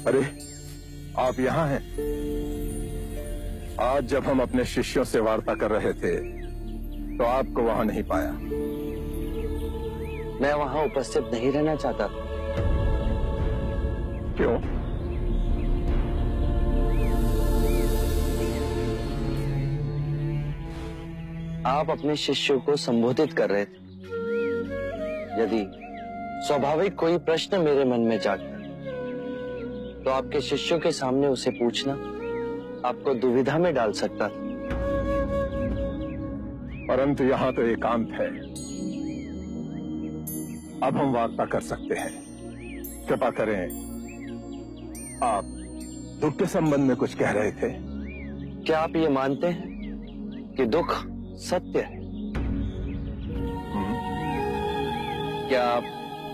अरे, आप यहाँ हैं? आज जब हम अपने शिष्यों से वार्ता कर रहे थे तो आपको वहां नहीं पाया। मैं वहां उपस्थित नहीं रहना चाहता। क्यों? आप अपने शिष्यों को संबोधित कर रहे थे। यदि स्वाभाविक कोई प्रश्न मेरे मन में जागता तो आपके शिष्यों के सामने उसे पूछना आपको दुविधा में डाल सकता था। परंतु यहाँ तो एकांत है। अब हम वार्ता कर सकते हैं। कृपा करें, आप दुख के संबंध में कुछ कह रहे थे। क्या आप ये मानते हैं कि दुख सत्य है? क्या आप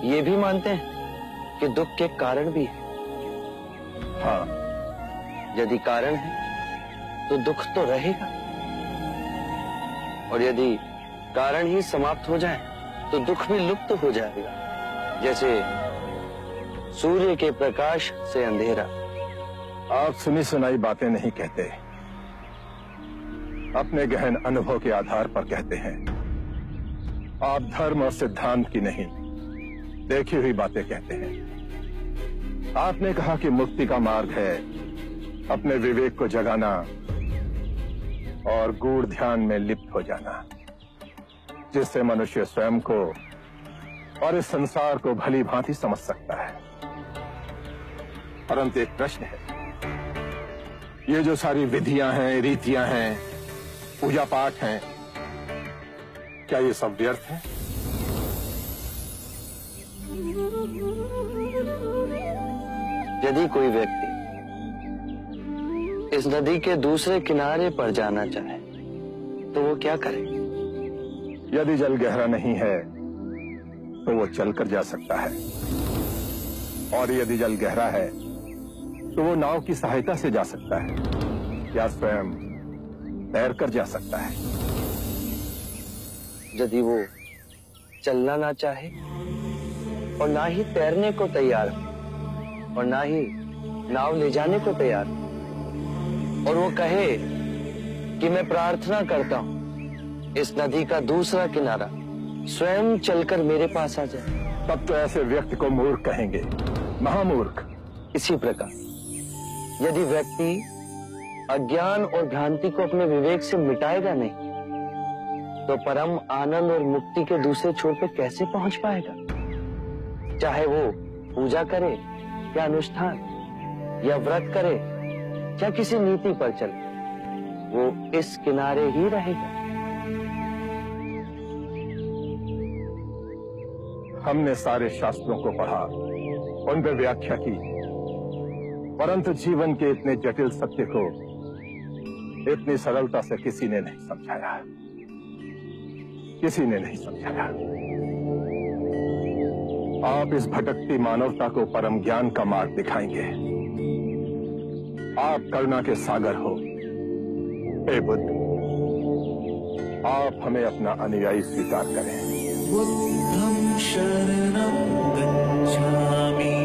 ये भी मानते हैं कि दुख के कारण भी है? हाँ। यदि कारण है तो दुख तो रहेगा, और यदि कारण ही समाप्त हो जाए तो दुख भी लुप्त हो जाएगा। जैसे सूर्य के प्रकाश से अंधेरा। आप सुनी सुनाई बातें नहीं कहते, अपने गहन अनुभव के आधार पर कहते हैं। आप धर्म और सिद्धांत की नहीं, देखी हुई बातें कहते हैं। आपने कहा कि मुक्ति का मार्ग है अपने विवेक को जगाना और गूढ़ ध्यान में लिप्त हो जाना, जिससे मनुष्य स्वयं को और इस संसार को भली भांति समझ सकता है। परंतु एक प्रश्न है, ये जो सारी विधियां हैं, रीतियां हैं, पूजा पाठ हैं, क्या ये सब व्यर्थ है? यदि कोई व्यक्ति इस नदी के दूसरे किनारे पर जाना चाहे तो वो क्या करे? यदि जल गहरा नहीं है तो वो चलकर जा सकता है, और यदि जल गहरा है तो वो नाव की सहायता से जा सकता है या स्वयं तैरकर जा सकता है। यदि वो चलना ना चाहे और ना ही तैरने को तैयार हो और ना ही नाव ले जाने को तैयार हो, और वो कहे कि मैं प्रार्थना करता हूं इस नदी का दूसरा किनारा स्वयं चलकर मेरे पास आ जाए, तब तो ऐसे व्यक्ति को मूर्ख कहेंगे, महामूर्ख। इसी प्रकार यदि व्यक्ति अज्ञान और भ्रांति को अपने विवेक से मिटाएगा नहीं तो परम आनंद और मुक्ति के दूसरे छोर पे कैसे पहुंच पाएगा? चाहे वो पूजा करे या अनुष्ठान या व्रत करे या किसी नीति पर चले, वो इस किनारे ही रहेगा। हमने सारे शास्त्रों को पढ़ा, उन पर व्याख्या की, परंतु जीवन के इतने जटिल सत्य को इतनी सरलता से किसी ने नहीं समझाया, किसी ने नहीं समझाया। आप इस भटकती मानवता को परम ज्ञान का मार्ग दिखाएंगे। आप करुणा के सागर हो। हे बुद्ध, आप हमें अपना अनुयायी स्वीकार करें। बुद्धं शरणं गच्छामि।